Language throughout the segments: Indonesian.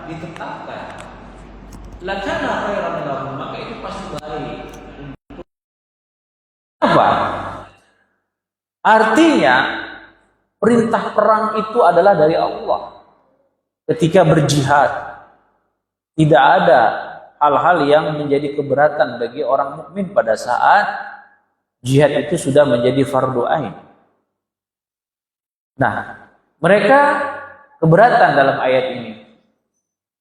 ditetapkan, lakana khairan lahum, maka itu pasti baik. Apa? Artinya perintah perang itu adalah dari Allah. Ketika berjihad, tidak ada hal-hal yang menjadi keberatan bagi orang mukmin pada saat jihad itu sudah menjadi fardu ain. Nah, mereka keberatan dalam ayat ini.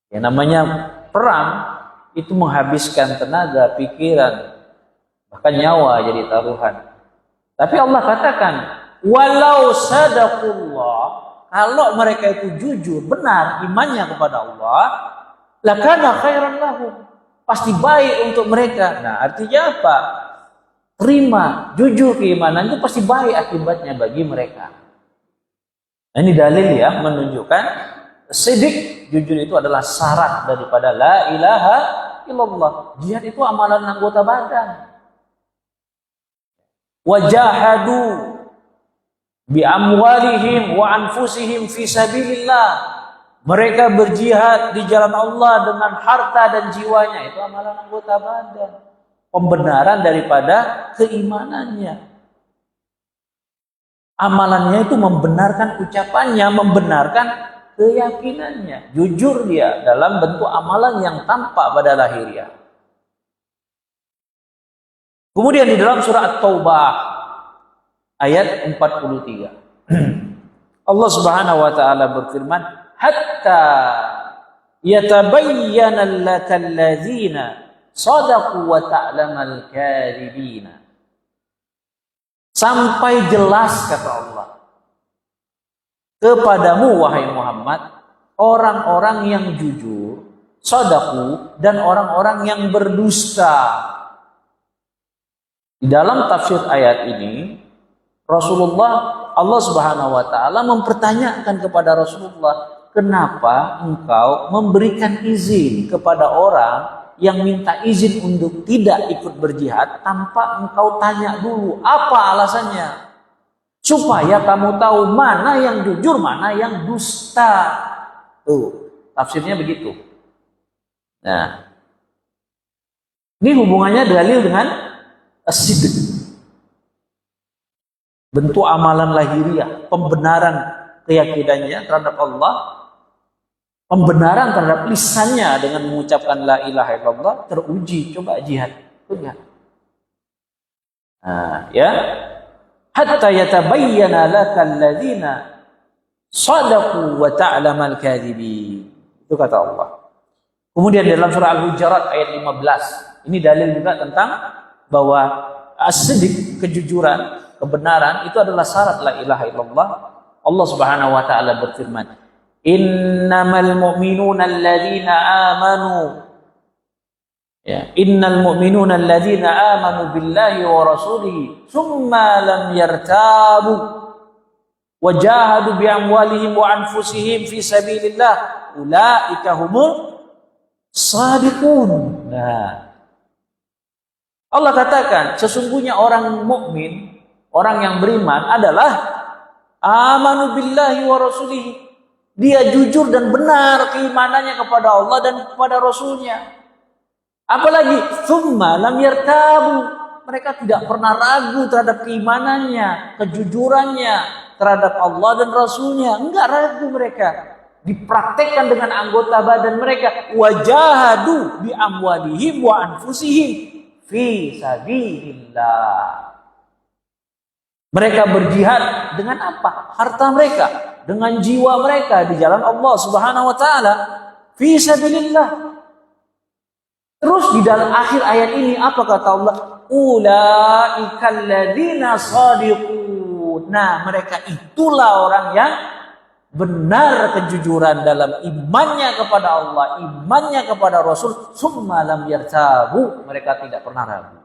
Yang namanya perang itu menghabiskan tenaga, pikiran, bahkan nyawa jadi taruhan. Tapi Allah katakan, walau sadaqullah, kalau mereka itu jujur, benar imannya kepada Allah, lakana khairan lahum, pasti baik untuk mereka. Nah, artinya apa? Terima, jujur keimanan itu pasti baik akibatnya bagi mereka. Nah, ini dalil ya menunjukkan sidik, jujur itu adalah syarat daripada la ilaha illallah. Jihad itu amalan anggota badan. Wajahadu bi amwalihim wa anfusihim fi sabilillah. Mereka berjihad di jalan Allah dengan harta dan jiwanya, itu amalan anggota badan. Pembenaran daripada keimanannya. Amalannya itu membenarkan ucapannya, membenarkan keyakinannya. Jujur dia dalam bentuk amalan yang tampak pada lahiriah. Kemudian di dalam surah At-Taubah ayat 43. Allah Subhanahu wa taala berfirman, "Hatta yatabayyana lakal ladzina shadaqu wa ta'lamal kadzibina." Sampai jelas, kata Allah, kepadamu wahai Muhammad, orang-orang yang jujur, shadaqu, dan orang-orang yang berdusta. Di dalam tafsir ayat ini, Rasulullah, Allah Subhanahu wa taala mempertanyakan kepada Rasulullah, kenapa engkau memberikan izin kepada orang yang minta izin untuk tidak ikut berjihad tanpa engkau tanya dulu apa alasannya? Supaya kamu tahu mana yang jujur, mana yang dusta. Tuh, tafsirnya begitu. Nah, ini hubungannya dalil dengan as-sidq. Bentuk amalan lahiriah, pembenaran keyakinannya terhadap Allah, pembenaran terhadap lisannya dengan mengucapkan la ilaha illallah teruji. Coba jihad, lihat. Nah, ya, hatta yatabayyana lakal ladzina shadaqu wa ta'lamal kadzibin. Itu kata Allah. Kemudian dalam surah Al-Hujurat ayat 15, ini dalil juga tentang bahwa as-sidq, kejujuran, kebenaran itu adalah syarat la ilaha illallah. Allah Subhanahu wa taala berfirman, "Innamal mu'minuna alladzina amanu." Ya, innal mu'minuna alladzina amanu billahi wa rasulihi tsumma lam yartabu wa jahadu bi amwalihim wa anfusihim fi sabilillah ulaika humul shadiqun. Nah, Allah katakan sesungguhnya orang mukmin, orang yang beriman adalah amanu billahi wa rasulihi. Dia jujur dan benar keimanannya kepada Allah dan kepada Rasulnya. Apalagi tsumma lam yartabu, mereka tidak pernah ragu terhadap keimanannya, kejujurannya terhadap Allah dan Rasulnya. Enggak ragu mereka. Dipraktekkan dengan anggota badan mereka. Wajahadu bi amwalihim wa anfusihim fi sabilillah. Mereka berjihad dengan apa? Harta mereka, dengan jiwa mereka di jalan Allah Subhanahu wa taala, fi sabilillah. Terus di dalam akhir ayat ini apa kata Allah? Ulaikal ladzina shadiqun. Nah, mereka itulah orang yang benar kejujuran dalam imannya kepada Allah, imannya kepada Rasul, summa lam yartabu, mereka tidak pernah ragu.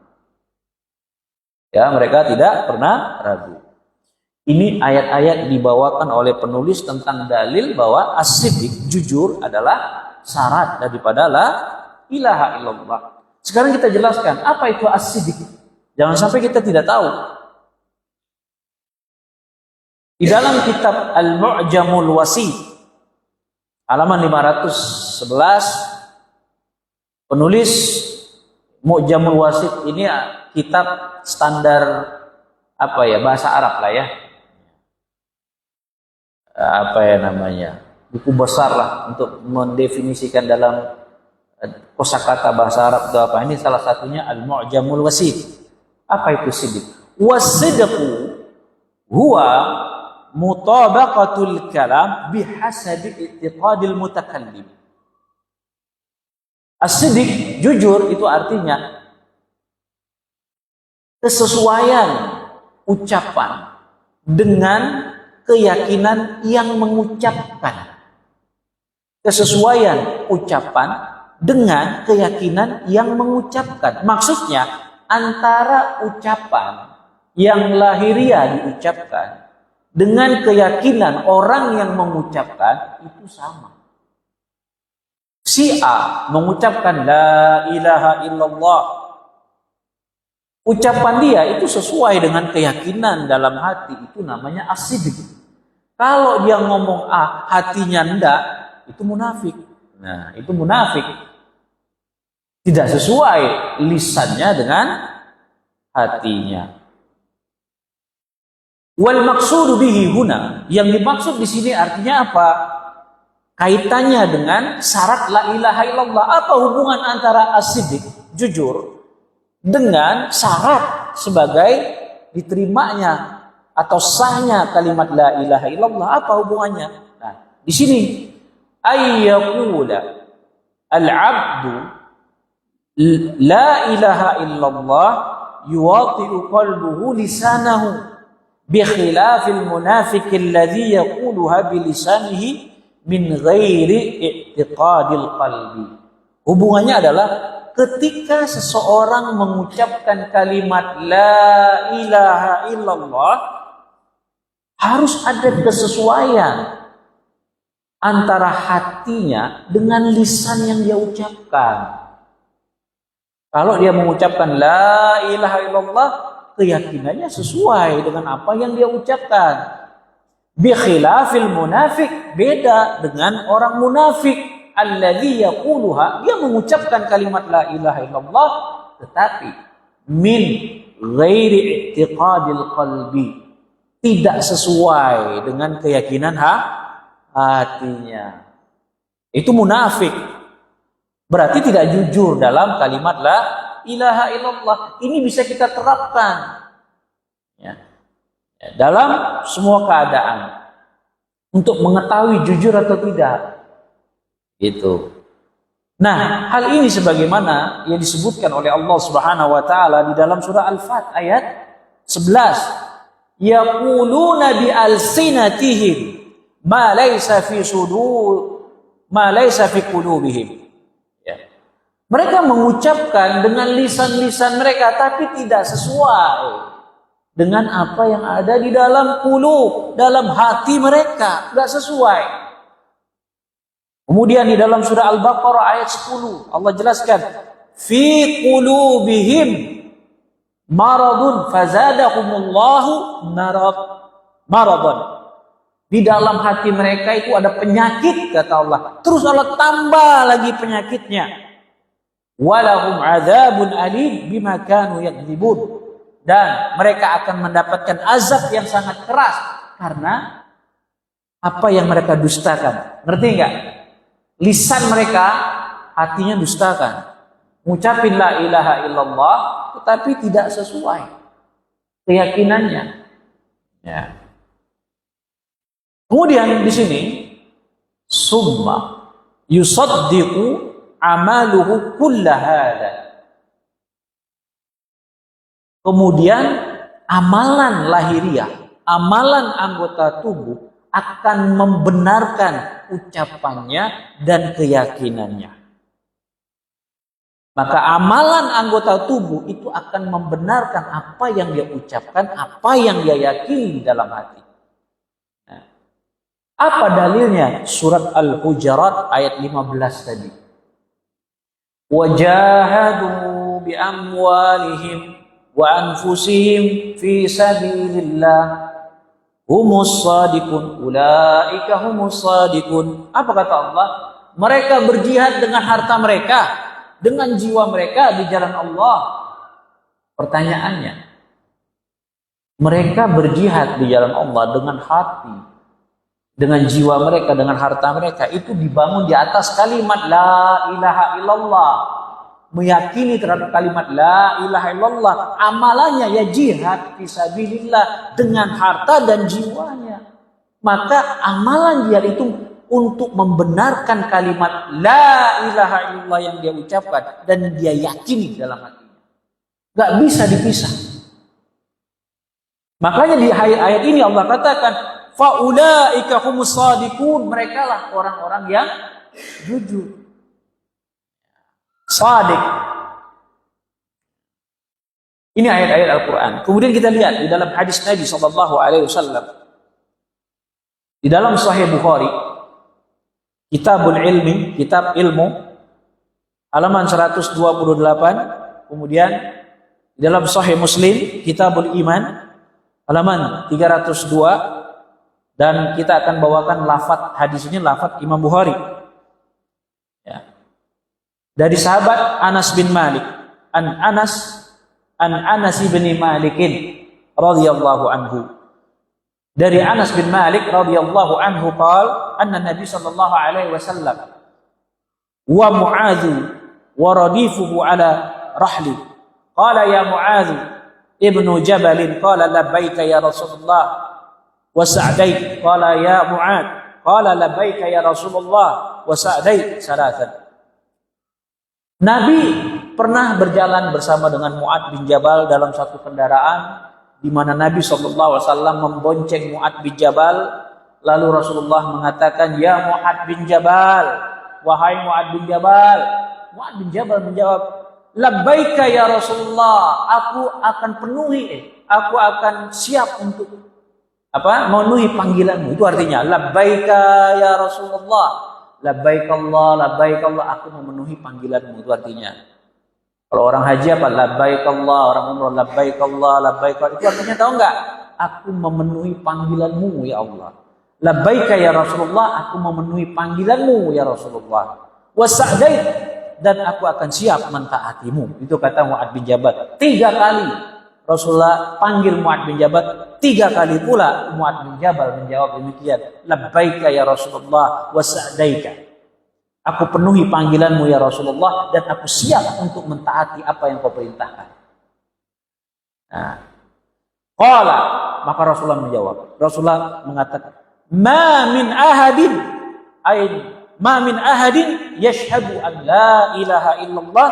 Ya, mereka tidak pernah ragu. Ini ayat-ayat dibawakan oleh penulis tentang dalil bahwa as-sidq, jujur, adalah syarat daripada la ilaha illallah. Sekarang kita jelaskan apa itu as-sidq. Jangan sampai kita tidak tahu. Di dalam kitab Al-Mu'jamul Wasi halaman 511, penulis Mu'jamul Wasit ini kitab standar bahasa Arab lah ya. Buku besar lah untuk mendefinisikan dalam kosakata bahasa Arab itu apa. Ini salah satunya Al-Mu'jamul Wasit. Apa itu sidq? Was-sidqu huwa mutabaqatul kalam bihasabi i'tiqadil mutakallim. As-sidq, jujur, itu artinya kesesuaian ucapan dengan keyakinan yang mengucapkan. Kesesuaian ucapan dengan keyakinan yang mengucapkan. Maksudnya antara ucapan yang lahiriah diucapkan dengan keyakinan orang yang mengucapkan itu sama. Si A mengucapkan la ilaha illallah, ucapan dia itu sesuai dengan keyakinan dalam hati, itu namanya as-sidq. Kalau dia ngomong A, hatinya enggak, itu munafik. Nah, itu munafik. Tidak sesuai lisannya dengan hatinya. Wal maqsudu bihi huna, yang dimaksud di sini artinya apa? Kaitannya dengan syarat la ilaha illallah. Apa hubungan antara as-sidq, jujur, dengan syarat sebagai diterimanya atau sahnya kalimat la ilaha illallah? Apa hubungannya? Nah, di sini ayyaqula al-'abdu la ilaha illallah yuwati'u qalbuhu lisanahu bi khilafil munafiqil ladzi yaquluha bi lisanihi min ghairi i'tiqadil qalbi. Hubungannya adalah ketika seseorang mengucapkan kalimat la ilaha illallah, harus ada kesesuaian antara hatinya dengan lisan yang dia ucapkan. Kalau dia mengucapkan la ilaha illallah, keyakinannya sesuai dengan apa yang dia ucapkan. Bi khilafil munafik, beda dengan orang munafik. Alladzi yaquluha, dia mengucapkan kalimat la ilaha illallah tetapi min ghairi i'tiqadil qalbi, tidak sesuai dengan keyakinan hatinya. Itu munafik. Berarti tidak jujur dalam kalimat la ilaha illallah. Ini bisa kita terapkan ya, dalam semua keadaan untuk mengetahui jujur atau tidak. Gitu. Nah, hal ini sebagaimana yang disebutkan oleh Allah Subhanahu wa taala di dalam surah Al-Fat ayat 11. Yaquluna bi alsinatihim ma laysa fi sudur ma laysa fi qulubihim. Ya. Mereka mengucapkan dengan lisan-lisan mereka tapi tidak sesuai dengan apa yang ada di dalam qulub, dalam hati mereka, tidak sesuai. Kemudian di dalam surah Al-Baqarah ayat 10 Allah jelaskan fi qulubihim maradun fazadahumullahu maradun. Di dalam hati mereka itu ada penyakit kata Allah. Terus Allah tambah lagi penyakitnya. Walahum adzabun alim bima kanu yakdzibun. Dan mereka akan mendapatkan azab yang sangat keras karena apa yang mereka dustakan. Ngerti enggak? Lisan mereka, hatinya dustakan. Ngucapin la ilaha illallah tetapi tidak sesuai keyakinannya. Ya. Kemudian di sini summa yusaddiqu amaluhu kullahada. Kemudian amalan lahiriah, amalan anggota tubuh akan membenarkan ucapannya dan keyakinannya. Maka amalan anggota tubuh itu akan membenarkan apa yang dia ucapkan, apa yang dia yakini dalam hati. Nah, apa dalilnya? Surat Al-Hujurat ayat 15 tadi. Wajahadu bi amwalihim wa anfusihim fi sabilillah humus shadiqun, ulaika humus shadiqun. Apa kata Allah? Mereka berjihad dengan harta mereka, dengan jiwa mereka di jalan Allah. Pertanyaannya, mereka berjihad di jalan Allah dengan hati, dengan jiwa mereka, dengan harta mereka, itu dibangun di atas kalimat la ilaha illallah, meyakini terhadap kalimat la ilaha illallah. Amalannya ya jihad fisabilillah dengan harta dan jiwanya. Maka amalan dia itu untuk membenarkan kalimat la ilaha illallah yang dia ucapkan dan dia yakini dalam hatinya. Gak bisa dipisah. Makanya di ayat ini Allah katakan faulaika humus shadiqun, mereka lah orang-orang yang jujur. Shadiq. Ini ayat-ayat Al-Quran. Kemudian kita lihat di dalam hadis Nabi SAW, di dalam Sahih Bukhari, Kitabul Ilmi, kitab ilmu, halaman 128. Kemudian di dalam Sahih Muslim, Kitabul Iman, halaman 302. Dan kita akan bawakan lafaz hadis ini, lafaz Imam Bukhari. Ya. Dari sahabat Anas bin Malik, an Anas bin Malik radhiyallahu anhu. Dari Anas bin Malik radhiyallahu anhu qala anna Nabi sallallahu alaihi wasallam wa Mu'adz wa radifuhu ala rahli qala ya Mu'adz ibnu Jabal qala labbaika ya Rasulullah wa sa'dai qala ya Mu'adz qala labbaika ya Rasulullah wa sa'dai salatan. Nabi pernah berjalan bersama dengan Mu'adz bin Jabal dalam satu kendaraan di mana Nabi SAW membonceng Mu'adz bin Jabal. Lalu Rasulullah mengatakan, ya Mu'adz bin Jabal, wahai Mu'adz bin Jabal. Mu'adz bin Jabal menjawab, labbaika ya Rasulullah, aku akan siap untuk memenuhi panggilanmu. Itu artinya labbaika ya Rasulullah, labbaik Allah, aku memenuhi panggilanmu. Itu artinya. Kalau orang haji apa? Labbaik Allah, orang umrah labbaik Allah, labbaik Allah. Itu artinya tahu enggak? Aku memenuhi panggilanmu ya Allah. Labbaika ya Rasulullah, aku memenuhi panggilanmu ya Rasulullah. Wasa'dait, dan aku akan siap mentaatimu. Itu kata Mu'adz bin Jabal. 3 kali Rasulullah panggil Mu'adz bin Jabal, 3 kali pula Mu'adz bin Jabal menjawab demikian. Labbaika ya Rasulullah, wasa'daika. Aku penuhi panggilanmu ya Rasulullah dan aku siap untuk mentaati apa yang kau perintahkan. Nah, qala, maka Rasulullah menjawab. Rasulullah mengatakan, ma min ahadin yashhadu an la ilaha illallah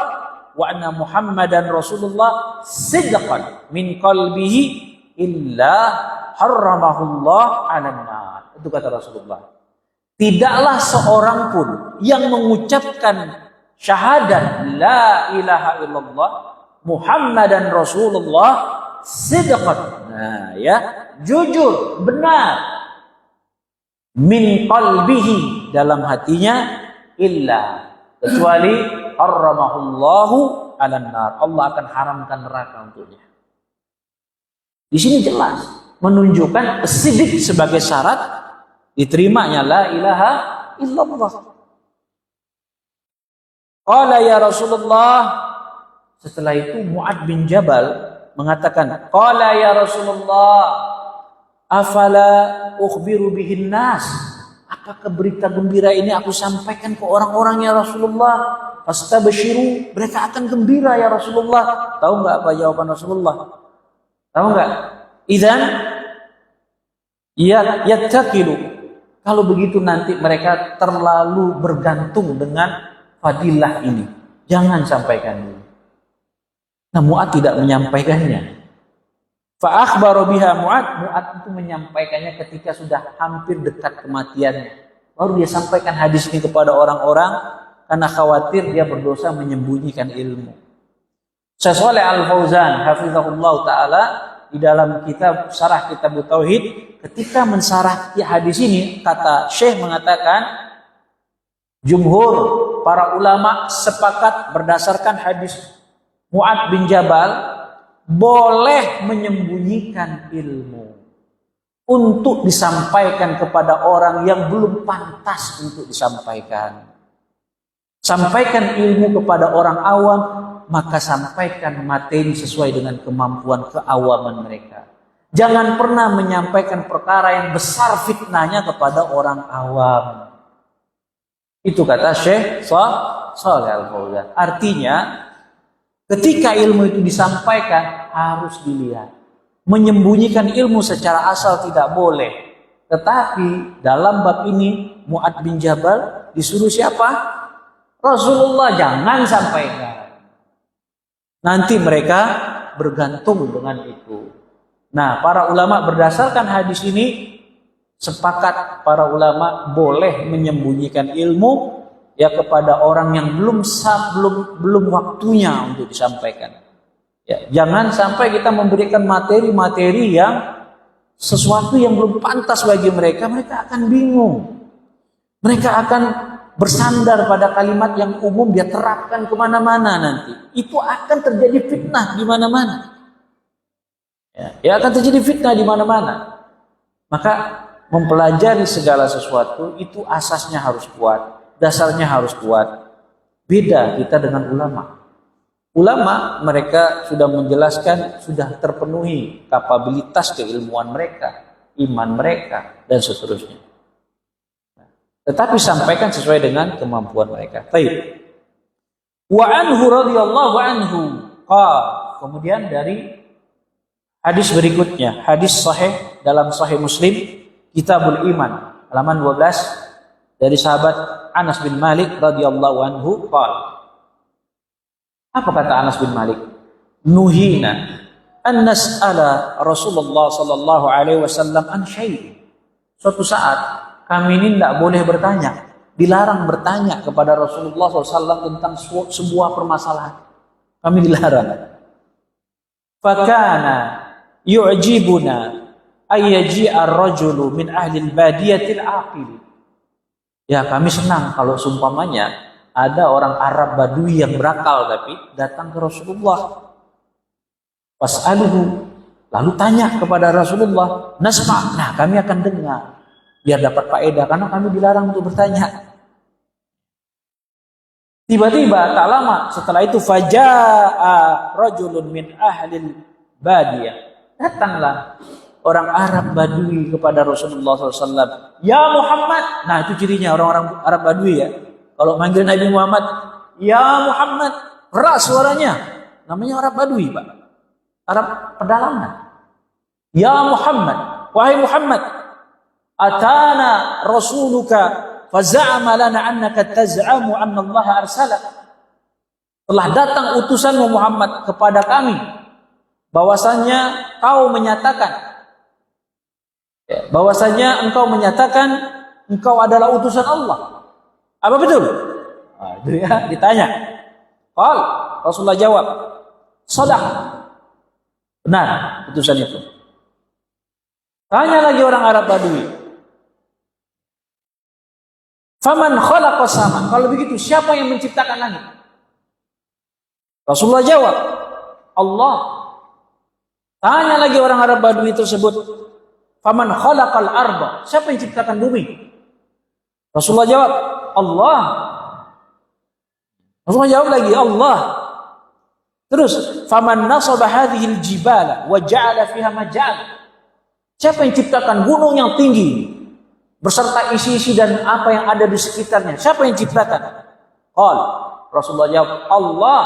wa anna Muhammadan Rasulullah sidqan min qalbihi illa harramahullah 'alan nar. Itu kata Rasulullah. Tidaklah seorang pun yang mengucapkan syahadat la ilaha illallah Muhammadan Rasulullah sidqan, nah ya, jujur, benar, min qalbihi, dalam hatinya, illa, kecuali harramahullahu 'alan nar, Allah akan haramkan neraka untuknya. Di sini jelas menunjukkan sidq sebagai syarat diterimanya la ilaha illallah. Qala ya Rasulullah, setelah itu Mu'adz bin Jabal mengatakan, qala ya Rasulullah, afala ukhbiru bihin nas, apakah berita gembira ini aku sampaikan ke orang-orang ya Rasulullah? Fastabshiru, mereka akan gembira ya Rasulullah. Tahu enggak apa jawaban Rasulullah? Tahu enggak? Idzan yattaqilu, kalau begitu nanti mereka terlalu bergantung dengan fadilah ini. Jangan sampaikan dulu. Nah, Mu'adz tidak menyampaikannya. Fa akhbara biha Mu'adz itu menyampaikannya ketika sudah hampir dekat kematiannya. Baru dia sampaikan hadis ini kepada orang-orang karena khawatir dia berdosa menyembunyikan ilmu. Syekh Shalih Al-Fauzan hafizahullah taala di dalam kitab Syarah Kitab Tauhid, ketika mensarah hadis ini, kata Syekh mengatakan, jumhur para ulama sepakat berdasarkan hadis Mu'adz bin Jabal boleh menyembunyikan ilmu untuk disampaikan kepada orang yang belum pantas untuk disampaikan. Sampaikan ilmu kepada orang awam, maka sampaikan materi sesuai dengan kemampuan keawaman mereka. Jangan pernah menyampaikan perkara yang besar fitnahnya kepada orang awam. Itu kata Syekh Shalih Al-Fauzan. Artinya, ketika ilmu itu disampaikan, harus dilihat. Menyembunyikan ilmu secara asal tidak boleh. Tetapi dalam bab ini Mu'adz bin Jabal disuruh siapa? Rasulullah, jangan sampaikan. Nanti mereka bergantung dengan itu. Nah, para ulama berdasarkan hadis ini sepakat para ulama boleh menyembunyikan ilmu ya kepada orang yang belum waktunya untuk disampaikan. Ya, jangan sampai kita memberikan materi-materi yang sesuatu yang belum pantas bagi mereka, mereka akan bingung. Mereka akan bersandar pada kalimat yang umum, dia terapkan kemana-mana nanti. Itu akan terjadi fitnah di mana-mana. Ya, akan terjadi fitnah di mana-mana. Maka mempelajari segala sesuatu itu asasnya harus kuat, dasarnya harus kuat. Beda kita dengan ulama. Ulama mereka sudah menjelaskan, sudah terpenuhi kapabilitas keilmuan mereka, iman mereka, dan seterusnya. Tetapi sampaikan sesuai dengan kemampuan mereka. Baik. Wa anhu radhiyallahu anhu qala. Kemudian dari hadis berikutnya, hadis sahih dalam Sahih Muslim, Kitabul Iman, halaman 12 dari sahabat Anas bin Malik radhiyallahu anhu qala. Apa kata Anas bin Malik? Nuhina an nas'ala Rasulullah sallallahu alaihi wasallam an syai'. Suatu saat kami ini tidak boleh bertanya, dilarang bertanya kepada Rasulullah SAW tentang sebuah permasalahan. Kami dilarang. Fakana yu'jibuna ayyaji'a ar-rajulu min ahli al-badiyatil aqil. Ya, kami senang kalau seumpamanya ada orang Arab Badui yang berakal tapi datang ke Rasulullah. Fas'aluhu, lalu tanya kepada Rasulullah. Nasma', nah kami akan dengar biar dapat faedah karena kami dilarang untuk bertanya. Tiba-tiba tak lama setelah itu faja'a rajulun min ahlil badiyah. Datanglah orang Arab Badui kepada Rasulullah SAW. Ya Muhammad. Nah itu cirinya orang-orang Arab Badui ya. Kalau manggil Nabi Muhammad, ya Muhammad, keras suaranya. Namanya Arab Badui, Pak. Arab pedalaman. Ya Muhammad, wahai Muhammad, atana rasuluka faza'ama lana annaka taz'amu anna Allah arsalak. Telah datang utusanmu Muhammad kepada kami, bahwasanya kau menyatakan, bahwasanya engkau menyatakan engkau adalah utusan Allah. Apa betul? Nah, itu ya, ditanya. Qal, Rasulullah jawab, shadaq. Benar utusan itu. Tanya lagi orang Arab Badui. Faman khalaqa sama. Kalau begitu, siapa yang menciptakan langit? Rasulullah jawab, Allah. Tanya lagi orang Arab Badui tersebut. Faman khalaqal arda. Siapa yang menciptakan bumi? Rasulullah jawab, Allah. Rasulullah jawab lagi, Allah. Terus, faman nasaba hadhil jibala wa ja'ala fiha majal. Siapa yang ciptakan gunung yang tinggi beserta isi-isi dan apa yang ada di sekitarnya? Siapa yang ciptakan? Qal, Rasulullah jawab, Allah.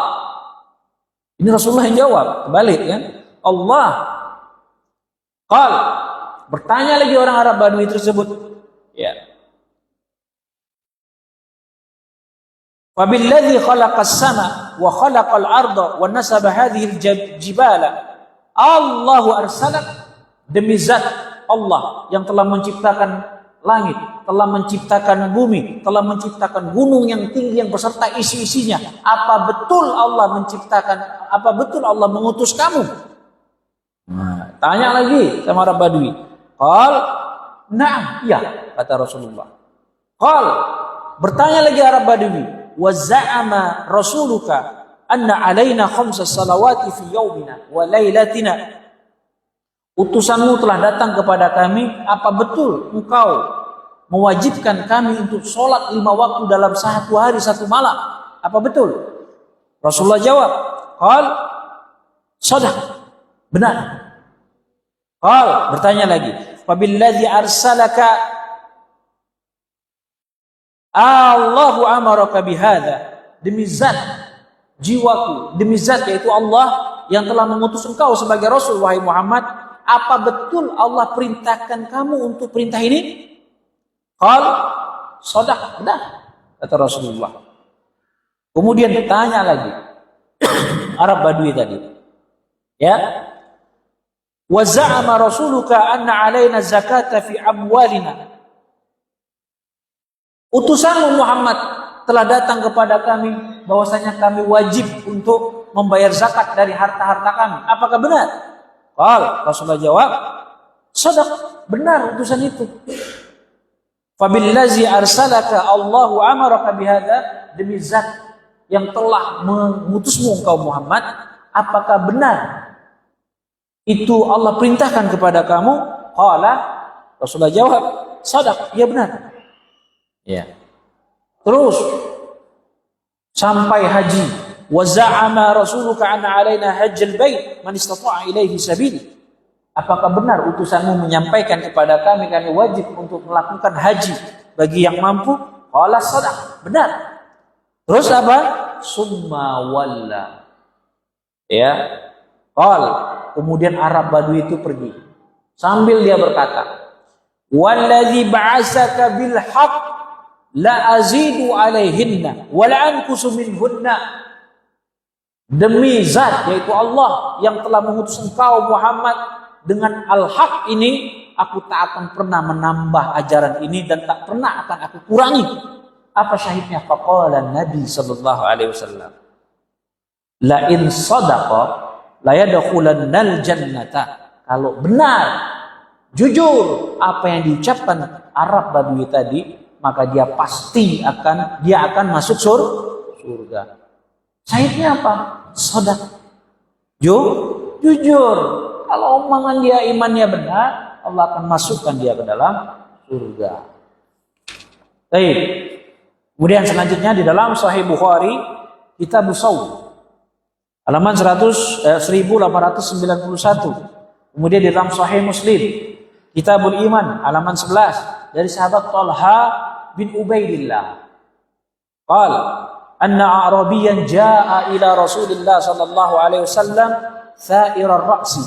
Ini Rasulullah yang jawab, kebalik kan? Allah. Qal, bertanya lagi orang Arab Badui tersebut. Ya. Wabilladzi khalaqas sama wa khalaqal arda wa nasaba hadhil jibala. Allahu arsalak, demi zat Allah yang telah menciptakan langit, telah menciptakan bumi, telah menciptakan gunung yang tinggi yang beserta isi-isinya. Apa betul Allah menciptakan? Apa betul Allah mengutus kamu? Nah, tanya lagi sama Arab Badui. Qal, na'am, iya, kata Rasulullah. Qal, bertanya lagi Arab Badui. Wa za'ama rasuluka anna alaina khamsa salawati fi yaumina wa lailatina utusanmu telah datang kepada kami, apa betul engkau mewajibkan kami untuk sholat 5 waktu dalam 1 hari 1 malam? Apa betul? Rasulullah jawab, qal shadaq, benar. Qal, bertanya lagi, fabilladzi arsalaka Allahu amaraka bihadza, demi zat jiwaku, demi zat yaitu Allah yang telah mengutus engkau sebagai Rasul, wahai Muhammad, apa betul Allah perintahkan kamu untuk perintah ini? Qal shadaq, benar, kata Rasulullah. Kemudian ditanya lagi Arab Badui tadi, ya, wa za'ama rasuluka anna alaina zakata fi amwalina, utusanmu Muhammad telah datang kepada kami bahwasanya kami wajib untuk membayar zakat dari harta-harta kami. Apakah benar? Qal, Rasulullah jawab, shadaq, benar utusan itu. Fabillazi arsalaka Allahu amaraka bihadza, demi zat yang telah mengutusmu engkau Muhammad, apakah benar itu Allah perintahkan kepada kamu? Qala, Rasulullah jawab, shadaq, ya benar. Ya. Terus sampai haji, wa za'ama rasuluka anna alaina hajjal bait man istata'a ilaihi sabili, apakah benar utusanmu menyampaikan kepada kami wajib untuk melakukan haji bagi yang mampu? Qala shadaq, benar. Terus apa? Summa walla, ya. Qal, kemudian Arab Badui itu pergi sambil dia berkata, wallazi ba'asaka bil haqq la azidu alaihinna wa la anqusu minhunna, demi zat yaitu Allah yang telah mengutus engkau Muhammad dengan al-haq ini, aku tak akan pernah menambah ajaran ini dan tak pernah akan aku kurangi. Apa syahidnya? Faqala Nabi sallallahu alaihi wasallam, la in sadaqa la yadkhulannal jannata, kalau benar jujur apa yang diucapkan Arab Badui tadi, maka dia pasti akan masuk surga. Syahidnya apa? Shadaq, jujur. Kalau omongan dia, imannya benar, Allah akan masukkan dia ke dalam surga. Baik. Kemudian selanjutnya di dalam Sahih Bukhari, Kitab Shaum, halaman 1891. Kemudian di dalam Sahih Muslim, Kitabul Iman, halaman 11, dari sahabat Talha bin Ubaidillah. Qal, anna Arabiyan jaa ila Rasulillah sallallahu alaihi wasallam tha'irar ra'si.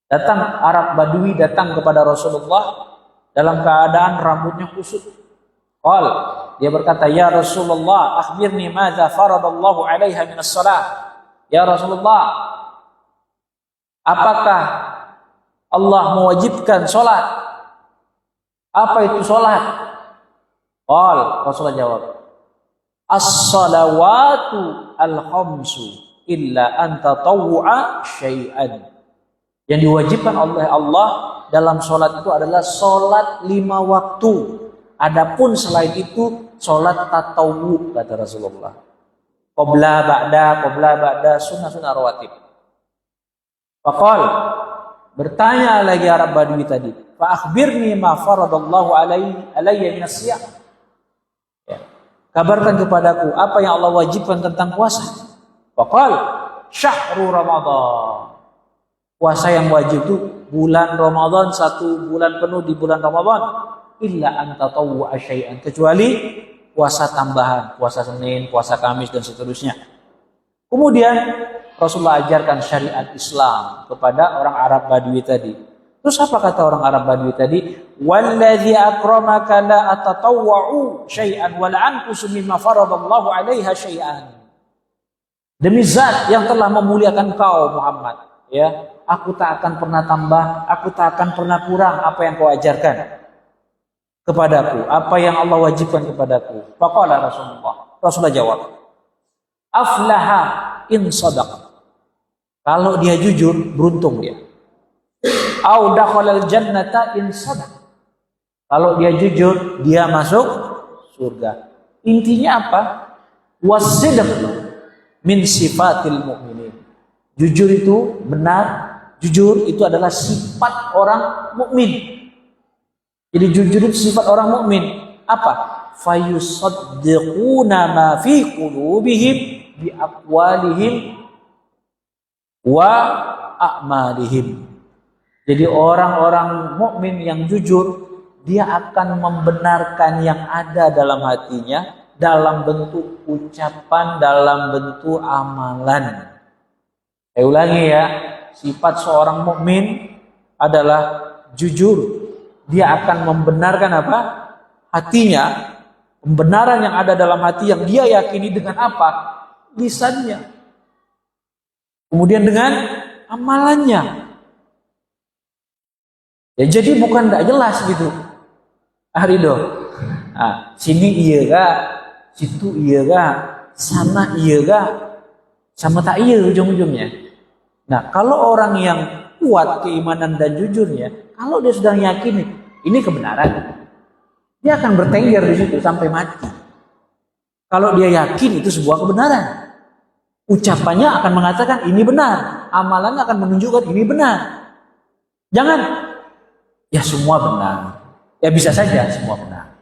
Datang Arab Badui datang kepada Rasulullah dalam keadaan rambutnya kusut. Qal, dia berkata, ya Rasulullah, akhbirni madza faradallahu 'alaiha minas shalah. Ya Rasulullah, apakah Allah mewajibkan salat? Apa itu salat? Qal, Rasulullah jawab, as-salawatu al-khamsu illa an tatawwa syai'an. Yang diwajibkan oleh Allah dalam salat itu adalah salat 5 waktu. Adapun selain itu salat tatawwu, kata Rasulullah. Qabla ba'da sunnah rawatib. Faqal, bertanya lagi Arab Badui tadi, fa akhbirni ma faradallahu alayya minas siyam. Ya. Kabarkan kepadaku apa yang Allah wajibkan tentang puasa. Faqal, syahru Ramadan. Puasa yang wajib itu bulan Ramadan, 1 bulan penuh di bulan Ramadan. Illa an tatawwa syai'an, kecuali puasa tambahan, puasa Senin, puasa Kamis dan seterusnya. Kemudian Rasulullah ajarkan syariat Islam kepada orang Arab Badui tadi. Terus apa kata orang Arab Badui tadi? Wallazi akramaka la atatawwa'u syai'an wa la anqusu mimma faradallahu 'alaiha syai'an. Demi zat yang telah memuliakan kau Muhammad, ya, aku tak akan pernah tambah, aku tak akan pernah kurang apa yang kau ajarkan kepadaku, apa yang Allah wajibkan kepadaku. Faqala Rasulullah jawab, aflaha in sadaq, kalau dia jujur beruntung dia. Au dakhalal jannata in sadaq, kalau dia jujur dia masuk surga. Intinya apa? Wasidq min sifatil mu'minin, jujur itu benar Jujur itu adalah sifat orang mukmin. Jadi jujur itu sifat orang mukmin. Apa? Fayusaddiquna ma fi qulubihim bi aqwalihim wa a'malihim. Jadi orang-orang mukmin yang jujur, dia akan membenarkan yang ada dalam hatinya dalam bentuk ucapan, dalam bentuk amalan. Saya ulangi ya, sifat seorang mukmin adalah jujur. Dia akan membenarkan apa? Hatinya, pembenaran yang ada dalam hati yang dia yakini dengan apa? Lisannya. Kemudian dengan amalannya. Ya, jadi bukan tidak jelas gitu. Ridho. Nah, sini iya gak? Situ iya gak? Sana iya gak? Sama tak iya ujung-ujungnya. Nah, kalau orang yang kuat keimanan dan jujurnya, kalau dia sudah yakini ini kebenaran, dia akan bertengger di situ sampai mati. Kalau dia yakin itu sebuah kebenaran, ucapannya akan mengatakan ini benar, amalannya akan menunjukkan ini benar. Jangan, ya semua benar. Ya bisa saja semua benar.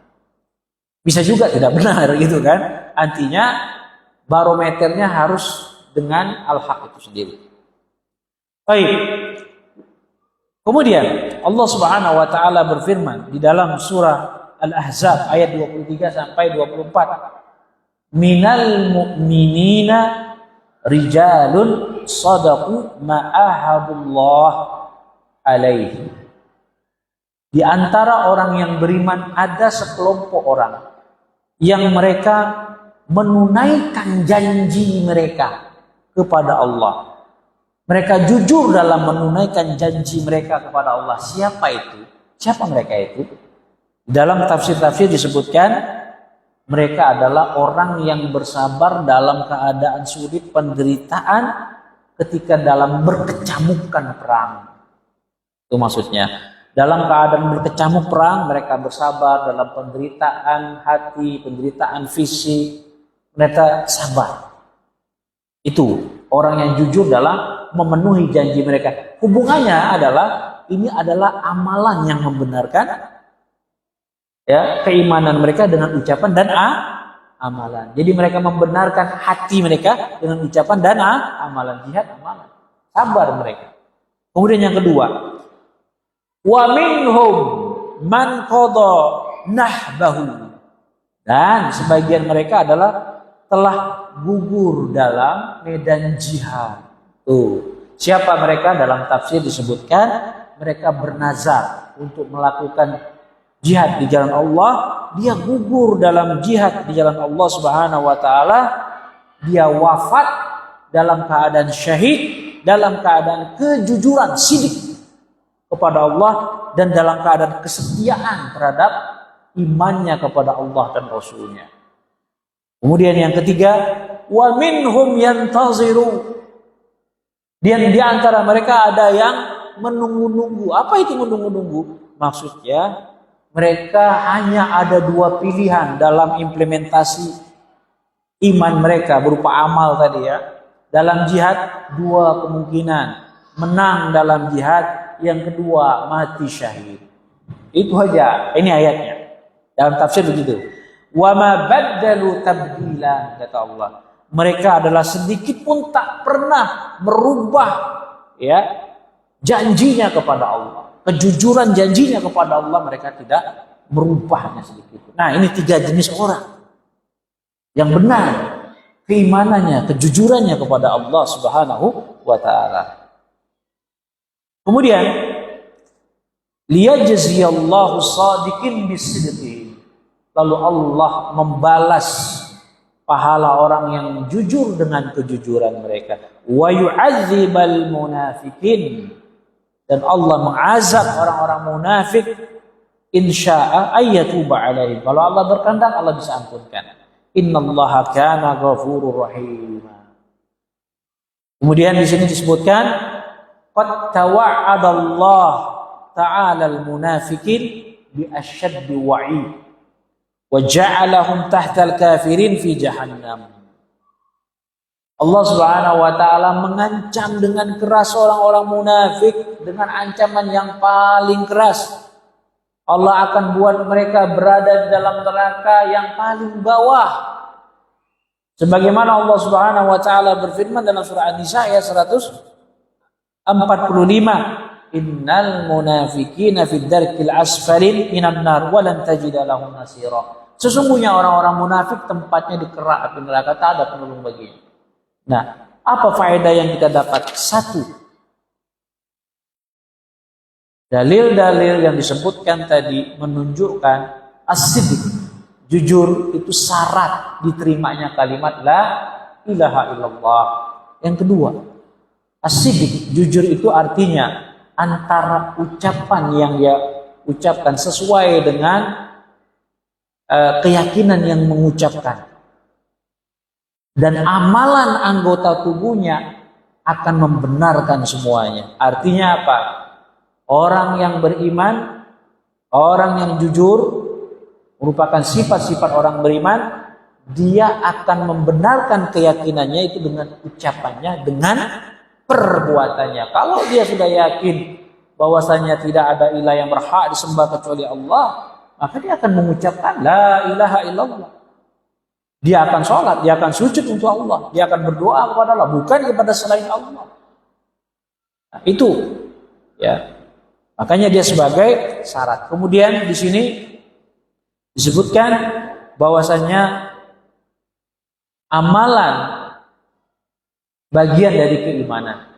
Bisa juga tidak benar gitu kan. Artinya barometernya harus dengan al-haq itu sendiri. Baik. Kemudian Allah Subhanahu wa taala berfirman di dalam surah Al-Ahzab ayat 23 sampai 24. Minal mu'minina rijalun sadaqu ma ahadullah alaihi. Di antara orang yang beriman ada sekelompok orang yang mereka menunaikan janji mereka kepada Allah. Mereka jujur dalam menunaikan janji mereka kepada Allah. Siapa itu? Siapa mereka itu? Dalam tafsir-tafsir disebutkan mereka adalah orang yang bersabar dalam keadaan sulit, penderitaan ketika dalam berkecamukkan perang. Itu maksudnya. Dalam keadaan berkecamuk perang, mereka bersabar dalam penderitaan hati, penderitaan fisik. Mereka sabar. Itu orang yang jujur dalam memenuhi janji mereka. Hubungannya adalah ini adalah amalan yang membenarkan ya keimanan mereka dengan ucapan dan amalan. Jadi mereka membenarkan hati mereka dengan ucapan dan amalan. Jihad amalan. Sabar mereka. Kemudian yang kedua, wa minhum man qada nahbahu. Dan sebagian mereka adalah telah gugur dalam medan jihad. Tuh, siapa mereka? Dalam tafsir disebutkan mereka bernazar untuk melakukan jihad di jalan Allah. Dia gugur dalam jihad di jalan Allah Subhanahu wa taala. Dia wafat dalam keadaan syahid, dalam keadaan kejujuran sidik kepada Allah dan dalam keadaan kesetiaan terhadap imannya kepada Allah dan Rasulnya. Kemudian yang ketiga, wa minhum yantaziru. Dan di antara mereka ada yang menunggu-nunggu. Apa itu menunggu-nunggu? Maksudnya mereka hanya ada dua pilihan dalam implementasi iman mereka berupa amal tadi ya. Dalam jihad dua kemungkinan. Menang dalam jihad, yang kedua mati syahid. Itu aja. Ini ayatnya. Dalam tafsir begitu. Wa ma baddalu tabdila, kata Allah. Mereka adalah sedikit pun tak pernah merubah ya janjinya kepada Allah. Kejujuran janjinya kepada Allah mereka tidak merubahnya sedikit. Nah, ini tiga jenis orang yang benar keimanannya, kejujurannya kepada Allah Subhanahu wa taala. Kemudian liyajziyallahu shadiqin bisidqi. Lalu Allah membalas pahala orang yang jujur dengan kejujuran mereka. Wa yu'adzibal munafiqin. Dan Allah mengazab orang-orang munafik insya'a ayyatuba alaihim. Kalau Allah berkehendak Allah bisa ampunkan. Innallaha kana ghafurur rahim. Kemudian di sini disebutkan qad tawa'adallah ta'ala al-munafiqin bi asyaddi wa'id. Wa ja'alahum tahtal kafirin fi jahannam. Allah Subhanahu wa taala mengancam dengan keras orang-orang munafik dengan ancaman yang paling keras. Allah akan buat mereka berada di dalam neraka yang paling bawah. Sebagaimana Allah Subhanahu wa taala berfirman dalam surah An-Nisa ayat 145, "Innal munafiqina fid darkil asfalin minan nar wa lan tajida lahum nasira." Sesungguhnya orang-orang munafik tempatnya di kerak api neraka, tak ada penolong baginya. Nah, apa faedah yang kita dapat? Satu, dalil-dalil yang disebutkan tadi menunjukkan as-sidq, jujur itu syarat diterimanya kalimat la ilaha illallah. Yang kedua, as-sidq, jujur itu artinya antara ucapan yang dia ucapkan sesuai dengan keyakinan yang mengucapkan, dan amalan anggota tubuhnya akan membenarkan semuanya. Artinya apa? Orang yang beriman, orang yang jujur, merupakan sifat-sifat orang beriman, dia akan membenarkan keyakinannya itu dengan ucapannya, dengan perbuatannya. Kalau dia sudah yakin bahwasanya tidak ada ilah yang berhak disembah kecuali Allah, maka dia akan mengucapkan la ilaha illallah. Dia akan sholat, dia akan sujud untuk Allah, dia akan berdoa kepada Allah, bukan kepada selain Allah. Nah, itu ya. Makanya dia sebagai syarat. Kemudian di sini disebutkan bahwasanya amalan bagian dari keimanan,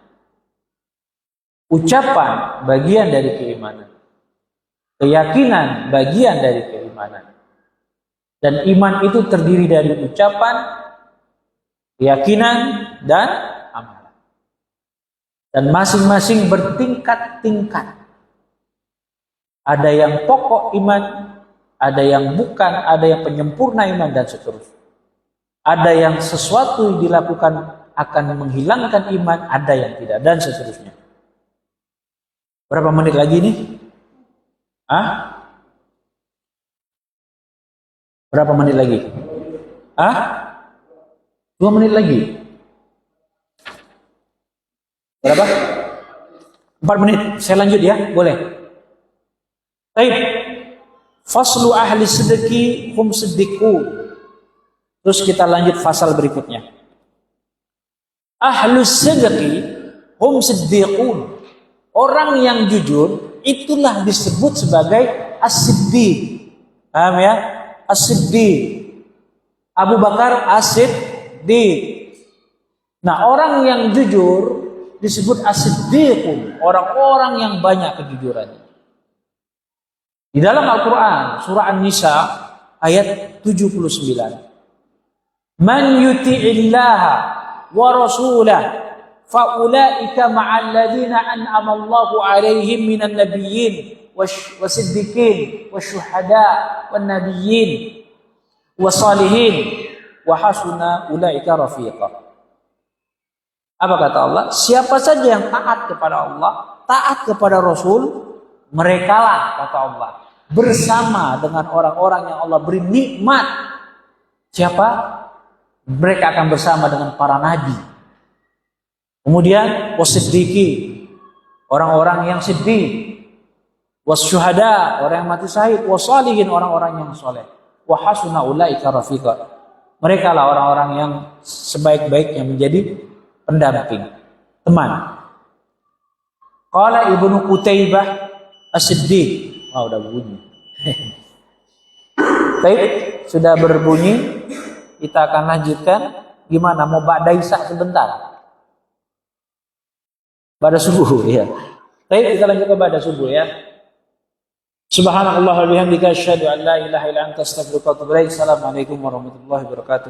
ucapan bagian dari keimanan, keyakinan bagian dari keimanan. Dan iman itu terdiri dari ucapan, keyakinan, dan amalan. Dan masing-masing bertingkat-tingkat. Ada yang pokok iman, ada yang bukan, ada yang penyempurna iman, dan seterusnya. Ada yang sesuatu yang dilakukan akan menghilangkan iman, ada yang tidak, dan seterusnya. Berapa menit lagi nih? Berapa menit lagi? 2 menit lagi. Berapa? 4 menit. Saya lanjut ya, boleh. Baik. Faslu ahli sidqi hum siddiqun. Terus kita lanjut fasal berikutnya. Ahlu sidqi hum siddiqun. Orang yang jujur itulah disebut sebagai as-siddiq. Paham ya? As-Siddiq. Abu Bakar As-Siddiq. Nah, orang yang jujur disebut As-Siddiqun, orang-orang yang banyak kejujurannya. Di dalam Al-Quran surah An-Nisa ayat 79, man yuti'illaha wa rasulah faulaika ma'al ladina an'ama Allahu alaihim minan nabiyyin wasiddiqin wasyuhada wan nabiyyin wasalihin wa hasuna ulaika rafiqa. Apa kata Allah? Siapa saja yang taat kepada Allah, taat kepada Rasul, merekalah, kata Allah, bersama dengan orang-orang yang Allah beri nikmat. Siapa? Mereka akan bersama dengan para nabi. Kemudian wasiddiqi, orang-orang yang siddiq. Wasyuhada, orang yang mati syahid. Wasalihin, orang-orang yang soleh. Wahasuna ulaika rafiqa. Mereka lah orang-orang yang sebaik-baiknya menjadi pendamping, teman. Qala Ibnu Qutaibah As-Siddiq. Udah bunyi. Baik, sudah berbunyi. Kita akan lanjutkan. Gimana? Mau ba'da isya sebentar? Ba'da subuh ya. Baik, kita lanjutkan ba'da subuh ya. Subhanallah wa bihamdika asyhadu an la ilaha illa anta astaghfiruka wa atubu ilaik. Assalamualaikum warahmatullahi wabarakatuh.